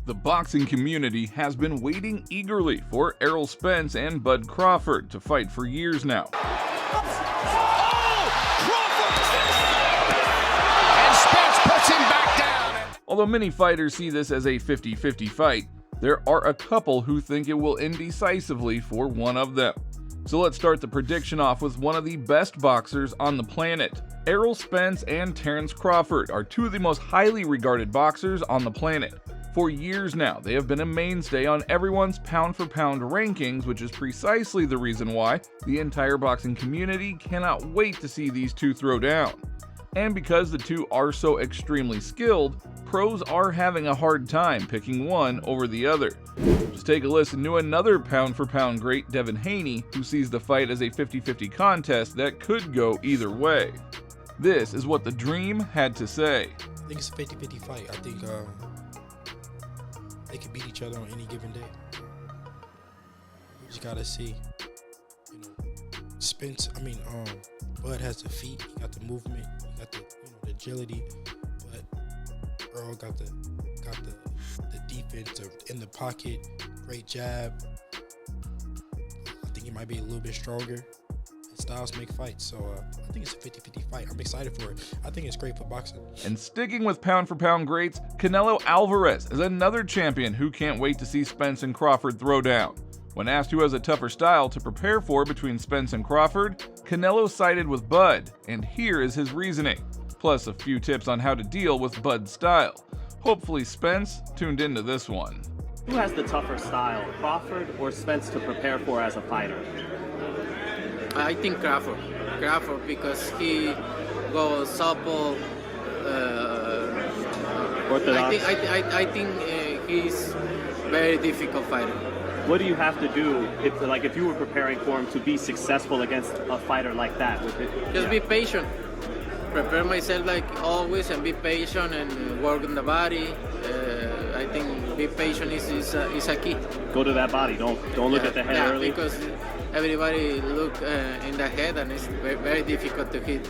The boxing community has been waiting eagerly for Errol Spence and Bud Crawford to fight for years now. And Spence puts him back down. Although many fighters see this as a 50-50 fight, there are a couple who think it will end decisively for one of them. So let's start the prediction off with one of the best boxers on the planet. Errol Spence and Terence Crawford are two of the most highly regarded boxers on the planet. For years now, they have been a mainstay on everyone's pound-for-pound rankings, which is precisely the reason why the entire boxing community cannot wait to see these two throw down. And because the two are so extremely skilled, pros are having a hard time picking one over the other. Just take a listen to another pound-for-pound great, Devin Haney, who sees the fight as a 50-50 contest that could go either way. This is what the Dream had to say. I think it's a 50-50 fight. I think they could beat each other on any given day. You just gotta see. You know, Bud has the feet, he got the movement, he got the the agility, but Earl got the defense in the pocket, great jab. I think he might be a little bit stronger. Styles make fights, so I think it's a 50-50 fight. I'm excited for it. I think it's great for boxing. And sticking with pound-for-pound greats, Canelo Alvarez is another champion who can't wait to see Spence and Crawford throw down. When asked who has a tougher style to prepare for between Spence and Crawford, Canelo sided with Bud, and here is his reasoning, plus a few tips on how to deal with Bud's style. Hopefully Spence tuned into this one. Who has the tougher style, Crawford or Spence, to prepare for as a fighter? I think Crawford, because he goes supple. Orthodox. I think he's very difficult fighter. What do you have to do if you were preparing for him to be successful against a fighter like that? Just be patient. Prepare myself like always and be patient and work on the body. I think be patient is a key. Go to that body. Don't look at the head early. Because everybody look in the head, and it's very, very difficult to hit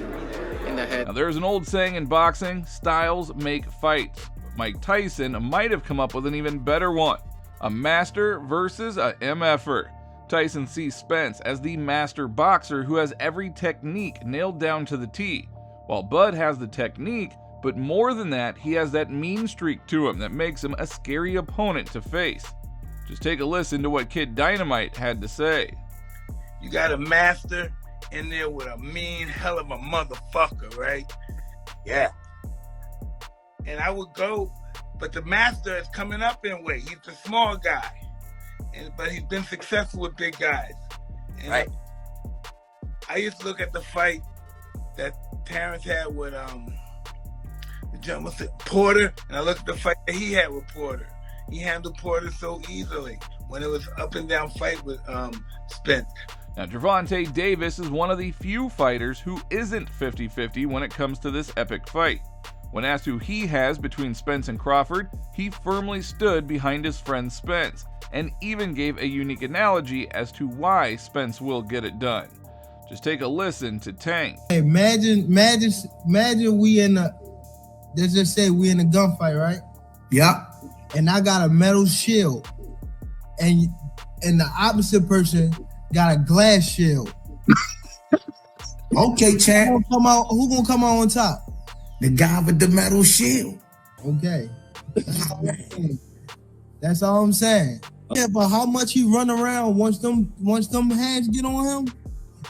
in the head. Now, there's an old saying in boxing, styles make fights. Mike Tyson might have come up with an even better one. A master versus a MFer. Tyson sees Spence as the master boxer who has every technique nailed down to the T, while Bud has the technique, but more than that, he has that mean streak to him that makes him a scary opponent to face. Just take a listen to what Kid Dynamite had to say. You got a master in there with a mean hell of a motherfucker, right? Yeah. And I would go, but the master is coming up in weight. He's a small guy, but he's been successful with big guys. And right. I used to look at the fight that Terence had with Porter, and I looked at the fight that he had with Porter. He handled Porter so easily when it was up and down fight with Spence. Now, Gervonta Davis is one of the few fighters who isn't 50-50 when it comes to this epic fight. When asked who he has between Spence and Crawford, he firmly stood behind his friend Spence, and even gave a unique analogy as to why Spence will get it done. Just take a listen to Tank. Hey, imagine we in a, let's just say we in a gunfight, right? Yeah. And I got a metal shield, and the opposite person got a glass shield. Okay, champ. Who gonna come out on top? The guy with the metal shield. Okay. That's all I'm saying. Yeah, but how much he run around once them hands get on him,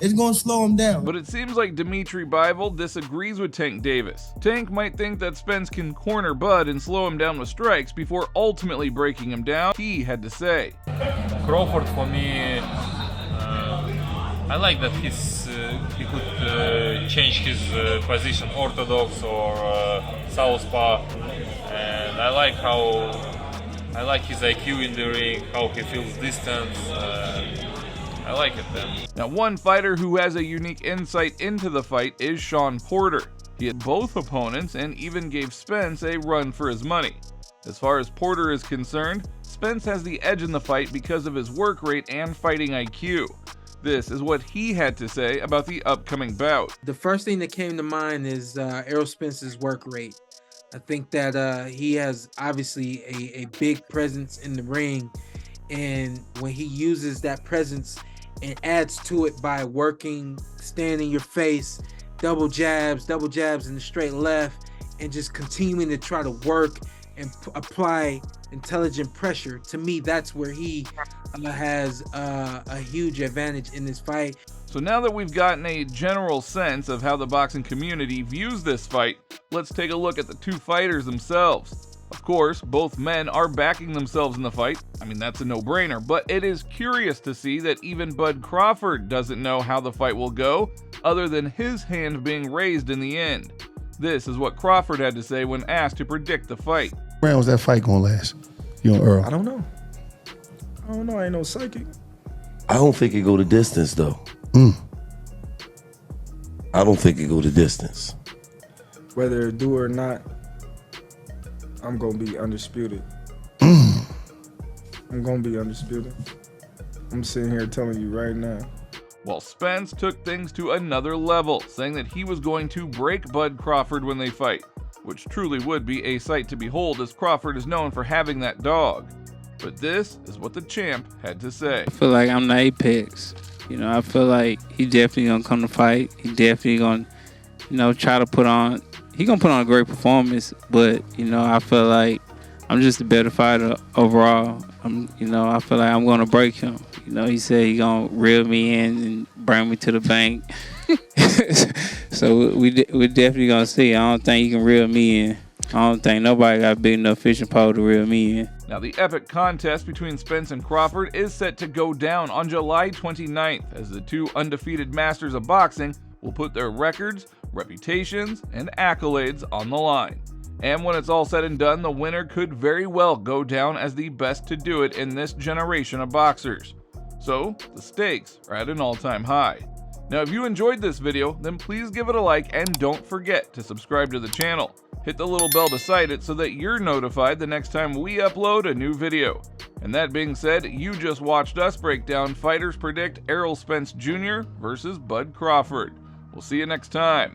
it's gonna slow him down. But it seems like Dimitri Bivol disagrees with Tank Davis. Tank might think that Spence can corner Bud and slow him down with strikes before ultimately breaking him down. He had to say. Crawford, for me, I like that he could change his position, orthodox or southpaw, and I like his IQ in the ring, how he feels distance. I like it then. Now, one fighter who has a unique insight into the fight is Shawn Porter. He had both opponents and even gave Spence a run for his money. As far as Porter is concerned, Spence has the edge in the fight because of his work rate and fighting IQ. This is what he had to say about the upcoming bout. The first thing that came to mind is Errol Spence's work rate. I think that he has obviously a big presence in the ring, and when he uses that presence and adds to it by working, stand in your face, double jabs in the straight left, and just continuing to try to work and apply intelligent pressure. To me, that's where he has a huge advantage in this fight. So now that we've gotten a general sense of how the boxing community views this fight, let's take a look at the two fighters themselves. Of course, both men are backing themselves in the fight. I mean, that's a no-brainer, but it is curious to see that even Bud Crawford doesn't know how the fight will go, other than his hand being raised in the end. This is what Crawford had to say when asked to predict the fight. How long was that fight gonna last? You and Earl? I don't know. I ain't no psychic. I don't think it go the distance though. I don't think it go the distance. Whether it do or not, I'm gonna be undisputed. I'm gonna be undisputed. I'm sitting here telling you right now. While Spence took things to another level, saying that he was going to break Bud Crawford when they fight, which truly would be a sight to behold, as Crawford is known for having that dog. But this is what the champ had to say. I feel like I'm the apex. I feel like he definitely gonna come to fight. He definitely gonna, try to put on. He gonna put on a great performance. But I feel like I'm just a better fighter overall. I feel like I'm gonna break him. He said he gonna reel me in and bring me to the bank. So we're definitely gonna see. I don't think he can reel me in. I don't think nobody got a big enough fishing pole to reel me in. Now, the epic contest between Spence and Crawford is set to go down on July 29th, as the two undefeated masters of boxing will put their records, reputations, and accolades on the line. And when it's all said and done, the winner could very well go down as the best to do it in this generation of boxers. So, the stakes are at an all-time high. Now, if you enjoyed this video, then please give it a like and don't forget to subscribe to the channel. Hit the little bell beside it so that you're notified the next time we upload a new video. And that being said, you just watched us break down Fighters Predict Errol Spence Jr. versus Bud Crawford. We'll see you next time.